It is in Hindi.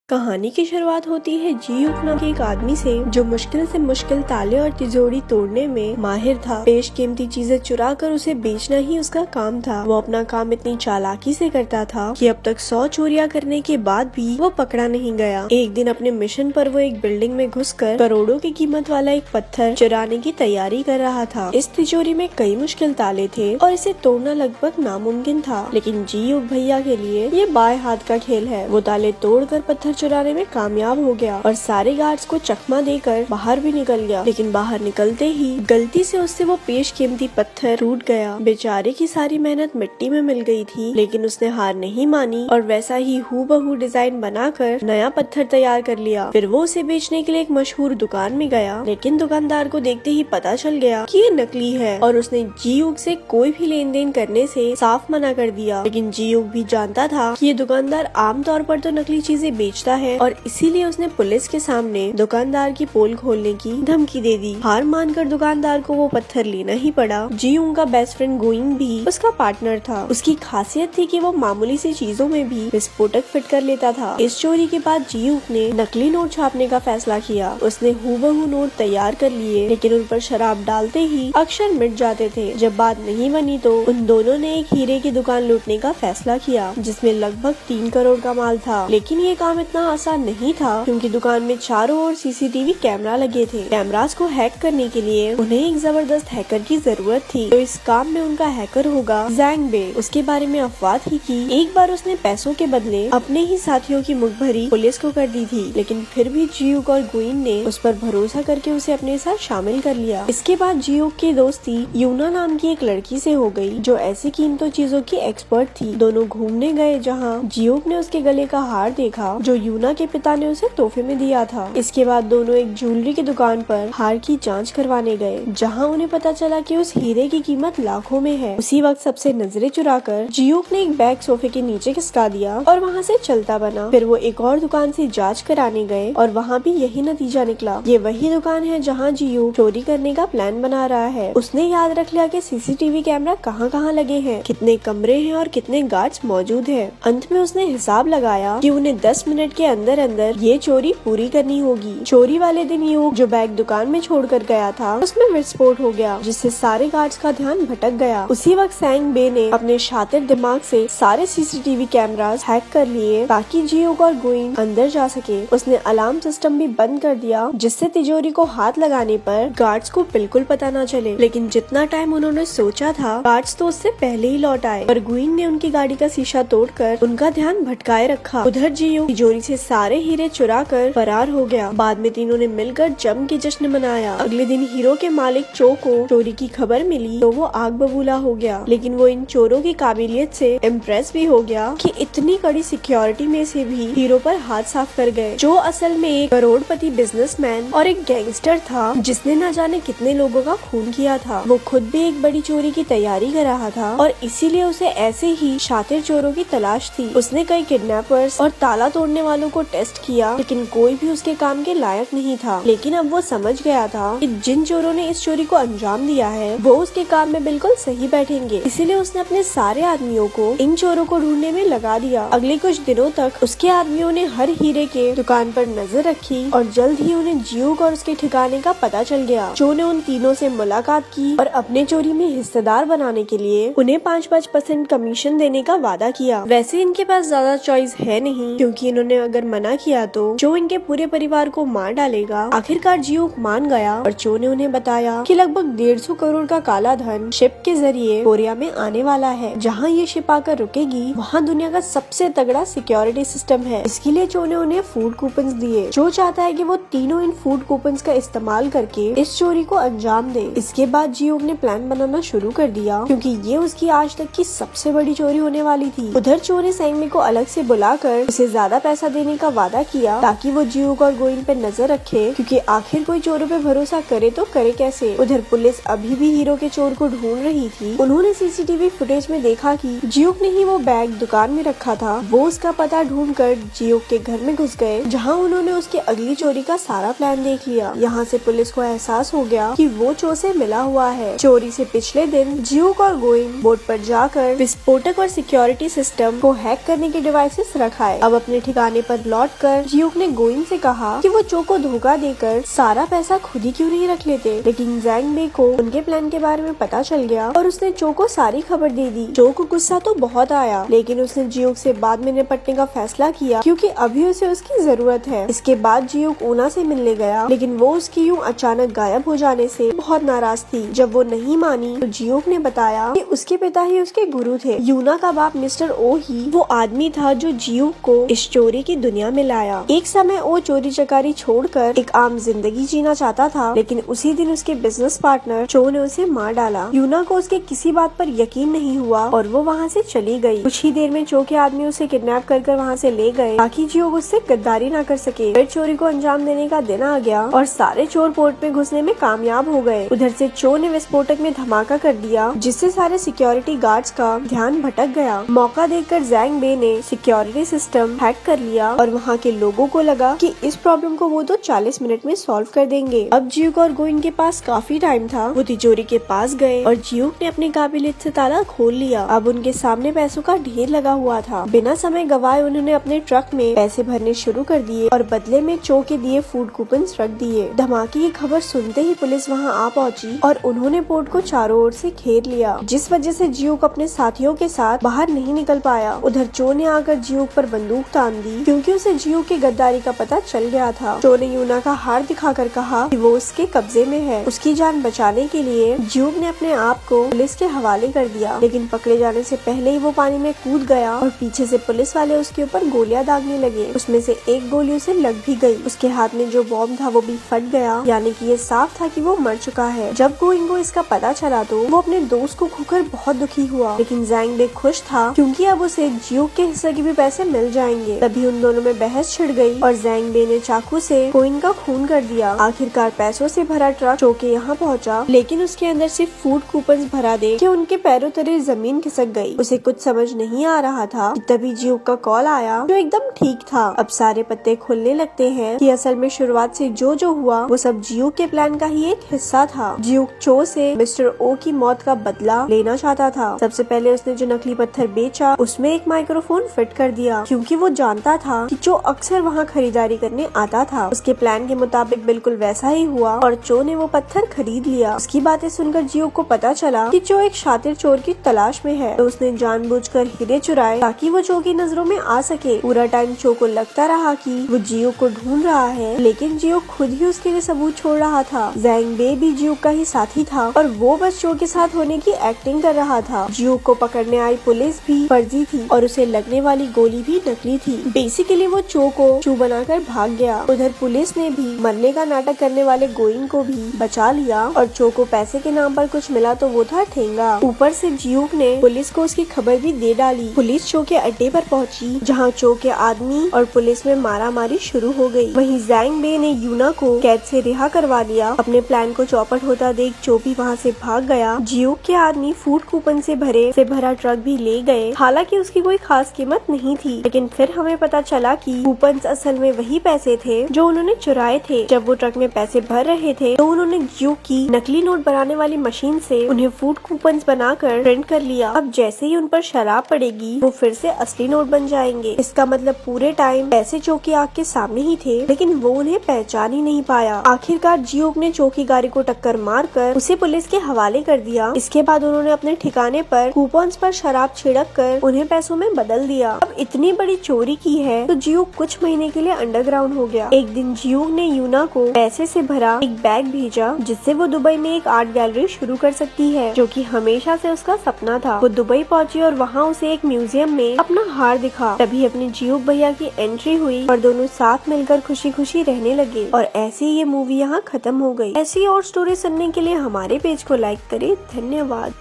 कहानी की शुरुआत होती है जीयूक नाम के एक आदमी से जो मुश्किल से मुश्किल ताले और तिजोरी तोड़ने में माहिर था। पेश कीमती चीजें चुरा कर उसे बेचना ही उसका काम था। वो अपना काम इतनी चालाकी से करता था कि अब तक 100 चोरियां करने के बाद भी वो पकड़ा नहीं गया। एक दिन अपने मिशन पर वो एक बिल्डिंग में घुसकर करोड़ों की कीमत वाला एक पत्थर चुराने की तैयारी कर रहा था। इस तिजोरी में कई मुश्किल ताले थे और इसे तोड़ना लगभग नामुमकिन था, लेकिन जीयूक भैया के लिए ये बाएं हाथ का खेल है। वो ताले तोड़कर पत्थर चुराने में कामयाब हो गया और सारे गार्ड्स को चकमा देकर बाहर भी निकल गया। लेकिन बाहर निकलते ही गलती से उससे वो पेश कीमती पत्थर टूट गया। बेचारे की सारी मेहनत मिट्टी में मिल गई थी, लेकिन उसने हार नहीं मानी और वैसा ही हूबहू डिजाइन बनाकर नया पत्थर तैयार कर लिया। फिर वो उसे बेचने के लिए एक मशहूर दुकान में गया, लेकिन दुकानदार को देखते ही पता चल गया कि ये नकली है और उसने जीयूक से कोई भी लेन देन करने से साफ मना कर दिया। लेकिन जीयूक भी जानता था कि ये दुकानदार आमतौर पर तो नकली चीजें बेचता है और इसीलिए उसने पुलिस के सामने दुकानदार की पोल खोलने की धमकी दे दी। हार मानकर दुकानदार को वो पत्थर लेना ही पड़ा। जीयूक का बेस्ट फ्रेंड गोइंग भी उसका पार्टनर था। उसकी खासियत थी कि वो मामूली सी चीजों में भी विस्फोटक फिट कर लेता था। इस चोरी के बाद जीयूक ने नकली नोट छापने का फैसला किया। उसने हूबहू नोट तैयार कर लिए, लेकिन उन पर शराब डालते ही अक्षर मिट जाते थे। जब बात नहीं बनी तो उन दोनों ने एक हीरे की दुकान लूटने का फैसला किया, जिसमें लगभग 3 करोड़ का माल था। लेकिन ये काम इतना आसान नहीं था, क्योंकि दुकान में चारों ओर सीसीटीवी कैमरा लगे थे। कैमरास को हैक करने के लिए उन्हें एक जबरदस्त हैकर की जरूरत थी। तो इस काम में उनका हैकर होगा जैंग बे। उसके बारे में अफवाह थी कि एक बार उसने पैसों के बदले अपने ही साथियों की मुखभरी पुलिस को कर दी थी, लेकिन फिर भी जीयूक और गुइन ने उस पर भरोसा करके उसे अपने साथ शामिल कर लिया। इसके बाद जीयूक की दोस्ती यूना नाम की एक लड़की से हो गई, जो ऐसी कीमती चीजों की एक्सपर्ट थी। दोनों घूमने गए, जहाँ जीयूक ने उसके गले का हार देखा जो यूना के पिता ने उसे तोहफे में दिया था। इसके बाद दोनों एक ज्वेलरी की दुकान पर हार की जांच करवाने गए, जहां उन्हें पता चला कि उस हीरे की कीमत लाखों में है। उसी वक्त सबसे नजरें चुराकर जीयूक ने एक बैग सोफे के नीचे खिसका दिया और वहां से चलता बना। फिर वो एक और दुकान से जांच कराने गए और वहां भी यही नतीजा निकला। ये वही दुकान है जहां जीयूक चोरी करने का प्लान बना रहा है। उसने याद रख लिया कि सीसीटीवी कैमरा कहाँ लगे हैं, कितने कमरे हैं और कितने गार्ड्स मौजूद है। अंत में उसने हिसाब लगाया कि उन्हें 10 मिनट के अंदर ये चोरी पूरी करनी होगी। चोरी वाले दिन यूक जो बैग दुकान में छोड़कर गया था, उसमें विस्फोट हो गया, जिससे सारे गार्ड्स का ध्यान भटक गया। उसी वक्त सैंग बे ने अपने शातिर दिमाग से सारे सीसीटीवी कैमरास हैक कर लिए ताकि जीयूक और गुइन अंदर जा सके। उसने अलार्म सिस्टम भी बंद कर दिया, जिससे तिजोरी को हाथ लगाने पर गार्ड्स को बिल्कुल पता न चले। लेकिन जितना टाइम उन्होंने सोचा था, गार्ड्स तो उससे पहले ही लौट आए और गुइन ने उनकी गाड़ी का शीशा तोड़कर उनका ध्यान भटकाए रखा। उधर जीयूक तिजोरी से सारे हीरे चुरा कर फरार हो गया। बाद में तीनों ने मिलकर जम के जश्न मनाया। अगले दिन हीरो के मालिक चो को चोरी की खबर मिली तो वो आग बबूला हो गया, लेकिन वो इन चोरों की काबिलियत से इम्प्रेस भी हो गया कि इतनी कड़ी सिक्योरिटी में से भी हीरो पर हाथ साफ कर गए। जो असल में एक करोड़पति बिजनेसमैन और एक गैंगस्टर था, जिसने न जाने कितने लोगों का खून किया था। वो खुद भी एक बड़ी चोरी की तैयारी कर रहा था और इसीलिए उसे ऐसे ही शातिर चोरों की तलाश थी। उसने कई किडनैपर्स और ताला तोड़ने वालों को टेस्ट किया, लेकिन कोई भी उसके काम के लायक नहीं था। लेकिन अब वो समझ गया था कि जिन चोरों ने इस चोरी को अंजाम दिया है, वो उसके काम में बिल्कुल सही बैठेंगे। इसीलिए उसने अपने सारे आदमियों को इन चोरों को ढूंढने में लगा दिया। अगले कुछ दिनों तक उसके आदमियों ने हर हीरे के दुकान पर नजर रखी और जल्द ही उन्हें जीयूक और उसके ठिकाने का पता चल गया। चो ने उन तीनों से मुलाकात की और अपने चोरी में हिस्सेदार बनाने के लिए उन्हें 5% कमीशन देने का वादा किया। वैसे इनके पास ज्यादा चॉइस है नहीं, क्योंकि इन्होंने अगर मना किया तो चो इनके पूरे परिवार को मार डालेगा। आखिरकार जीयूक मान गया और चो ने उन्हें बताया कि लगभग 150 करोड़ का काला धन शिप के जरिए कोरिया में आने वाला है। जहाँ ये शिप आकर रुकेगी, वहाँ दुनिया का सबसे तगड़ा सिक्योरिटी सिस्टम है। इसके लिए चो ने उन्हें फूड कूपन्स दिए। चो चाहता है कि वो तीनों इन फूड कूपन्स का इस्तेमाल करके इस चोरी को अंजाम दे। इसके बाद जीयूक ने प्लान बनाना शुरू कर दिया, क्योंकि ये उसकी आज तक की सबसे बड़ी चोरी होने वाली थी। उधर चो ने सैंग बे को अलग से बुलाकर उसे ज्यादा पैसा देने का वादा किया ताकि वो जीयूक और गोइन पे नजर रखे, क्योंकि आखिर कोई चोरों पे भरोसा करे तो करे कैसे। उधर पुलिस अभी भी हीरो के चोर को ढूंढ रही थी। उन्होंने सीसीटीवी फुटेज में देखा कि जीयूक ने ही वो बैग दुकान में रखा था। वो उसका पता ढूंढकर जीयूक के घर में घुस गए, जहाँ उन्होंने उसकी अगली चोरी का सारा प्लान देख लिया। यहाँ से पुलिस को एहसास हो गया कि वो चोर से मिला हुआ है। चोरी से पिछले दिन जीयूक और गोइन बोट पर जाकर विस्फोटक और सिक्योरिटी सिस्टम को हैक करने के डिवाइसेस रखाए। अब अपने ठिकाने आने पर लौटकर जियूक ने गोइन से कहा कि वो चो को धोखा देकर सारा पैसा खुद ही क्यों नहीं रख लेते, लेकिन जैंग बे को उनके प्लान के बारे में पता चल गया और उसने चो को सारी खबर दे दी। चो को गुस्सा तो बहुत आया, लेकिन उसने जियूक से बाद में निपटने का फैसला किया क्योंकि अभी उसे उसकी जरूरत है। इसके बाद जियूक ऊना से मिलने गया, लेकिन वो उसकी यूं अचानक गायब हो जाने से बहुत नाराज थी। जब वो नहीं मानी तो जियूक ने बताया कि उसके पिता ही उसके गुरु थे। यूना का बाप मिस्टर ओ ही वो आदमी था जो जियूक को इस चोरी की दुनिया में लाया। एक समय ओ चोरी चकारी छोड़कर एक आम जिंदगी जीना चाहता था, लेकिन उसी दिन उसके बिजनेस पार्टनर चो ने उसे मार डाला। यूना को उसके किसी बात पर यकीन नहीं हुआ और वो वहाँ से चली गई। कुछ ही देर में चो के आदमी उसे किडनैप कर वहाँ से ले गए ताकि जियूक उससे गद्दारी ना कर सके। फिर चोरी को अंजाम देने का दिन आ गया और सारे चोर पोर्ट में घुसने में कामयाब हो गए। उधर से चो ने विस्फोटक में धमाका कर दिया, जिससे सारे सिक्योरिटी गार्ड्स का ध्यान भटक गया। मौका देखकर जैंग बे ने सिक्योरिटी सिस्टम हैक कर लिया और वहाँ के लोगों को लगा कि इस प्रॉब्लम को वो तो 40 मिनट में सॉल्व कर देंगे। अब जियूक और गोइन के पास काफी टाइम था। वो तिजोरी के पास गए और जियूक ने अपनी काबिलियत से ताला खोल लिया। अब उनके सामने पैसों का ढेर लगा हुआ था। बिना समय गवाए उन्होंने अपने ट्रक में पैसे भरने शुरू कर दिए और बदले में चो के दिए फूड कूपन्स रख दिए। धमाके की खबर सुनते ही पुलिस वहां आ पहुंची और उन्होंने पोर्ट को चारों ओर से घेर लिया, जिस वजह से जियूक अपने साथियों के साथ बाहर नहीं निकल पाया। उधर चो ने आकर जियूक पर बंदूक तान दी क्योंकि उसे जियूक की गद्दारी का पता चल गया था। चो ने यूना का हार दिखाकर कहा कि वो उसके कब्जे में है। उसकी जान बचाने के लिए जियूक ने अपने आप को पुलिस के हवाले कर दिया, लेकिन पकड़े जाने से पहले ही वो पानी में कूद गया और पीछे से पुलिस वाले उसके ऊपर गोलियां दागने लगे। उसमें से एक गोली उसे लग भी गई। उसके हाथ में जो बॉम्ब था वो भी फट गया, यानी कि ये साफ था कि वो मर चुका है। जब गोइंग को इसका पता चला तो वो अपने दोस्त को खोकर बहुत दुखी हुआ, लेकिन जैंग बे खुश था क्योंकि अब उसे जियूक के हिस्से के भी पैसे मिल जाएंगे। तभी उन दोनों में बहस छिड़ गई और जैंग बे ने चाकू से गोइंग का खून कर दिया। आखिरकार पैसों से भरा ट्रक चो के यहाँ पहुँचा, लेकिन उसके अंदर सिर्फ फूड कूपन्स भरा दे कि उनके पैरों तले जमीन खिसक गई। उसे कुछ समझ नहीं आ रहा था कि तभी जियूक का कॉल आया जो एकदम ठीक था। अब सारे पत्ते खुलने लगते हैं कि असल में शुरुआत से जो हुआ वो सब जियूक के प्लान का ही एक हिस्सा था। जियूक चो से मिस्टर ओ की मौत का बदला लेना चाहता था। सबसे पहले उसने जो नकली पत्थर बेचा उसमें एक माइक्रोफोन फिट कर दिया क्योंकि वो जानता था कि चो अक्सर वहाँ खरीदारी करने आता था। उसके प्लान के मुताबिक बिल्कुल वैसा ही हुआ और चो ने वो पत्थर खरीद लिया। उसकी बातें सुनकर जियूक को पता चला कि चो एक शातिर चोर की तलाश में है, तो उसने जानबूझकर हीरे चुराए ताकि वो चो की नजरों में आ सके। पूरा टाइम चो को लगता रहा कि वो जियूक को ढूंढ रहा है, लेकिन जियूक खुद ही उसके लिए सबूत छोड़ रहा था। जैंग बे भी जियूक का ही साथी था और वो बस चो के साथ होने की एक्टिंग कर रहा था। जियूक को पकड़ने आई पुलिस भी फर्जी थी और उसे लगने वाली गोली भी नकली थी। बेसिकली वो चो को चू बनाकर भाग गया। उधर पुलिस ने भी मरने का नाटक करने वाले गोइंग को भी बचा लिया और चो को पैसे के नाम पर कुछ मिला तो वो था ठेंगा। ऊपर से जियूक ने पुलिस को उसकी खबर भी दे डाली। पुलिस चो के अड्डे पर पहुंची जहां चो के आदमी और पुलिस में मारामारी शुरू हो गई। वहीं जैंग बे ने यूना को कैद से रिहा करवा लिया। अपने प्लान को चौपट होता देख चो भी वहां से भाग गया। जियूक के आदमी फूड कूपन से भरा ट्रक भी ले गए। हालांकि उसकी कोई खास कीमत नहीं थी, लेकिन फिर हमें पता चला कि कूपन असल में वही पैसे थे जो उन्होंने चुराए थे। जब वो ट्रक में पैसे भर रहे थे तो उन्होंने जियूक की नकली नोट बनाने वाली मशीन से उन्हें फूड कूपन बनाकर प्रिंट कर लिया। अब जैसे ही उन पर शराब पड़ेगी वो फिर से असली नोट बन जाएंगे। इसका मतलब पूरे टाइम पैसे चो की आँख के सामने ही थे, लेकिन वो उन्हें पहचान ही नहीं पाया। आखिरकार जियूक ने चो की गाड़ी को टक्कर मारकर उसे पुलिस के हवाले कर दिया। इसके बाद उन्होंने अपने ठिकाने पर कूपन्स पर शराब छिड़क कर उन्हें पैसों में बदल दिया। अब इतनी बड़ी चोरी की है तो जियूक कुछ महीने के लिए अंडरग्राउंड हो गया। एक दिन जियूक ने यूना को पैसे से भरा एक बैग भेजा जिससे वो दुबई में एक आर्ट गैलरी शुरू कर सकती है, जो कि हमेशा से उसका सपना था। वो दुबई पहुंची और वहाँ उसे एक म्यूजियम में अपना हार दिखा। तभी अपने जियूक भैया की एंट्री हुई और दोनों साथ मिलकर खुशी खुशी रहने लगे। और ऐसे ही ये मूवी यहाँ खत्म हो गई। ऐसी और स्टोरी सुनने के लिए हमारे पेज को लाइक करें। धन्यवाद।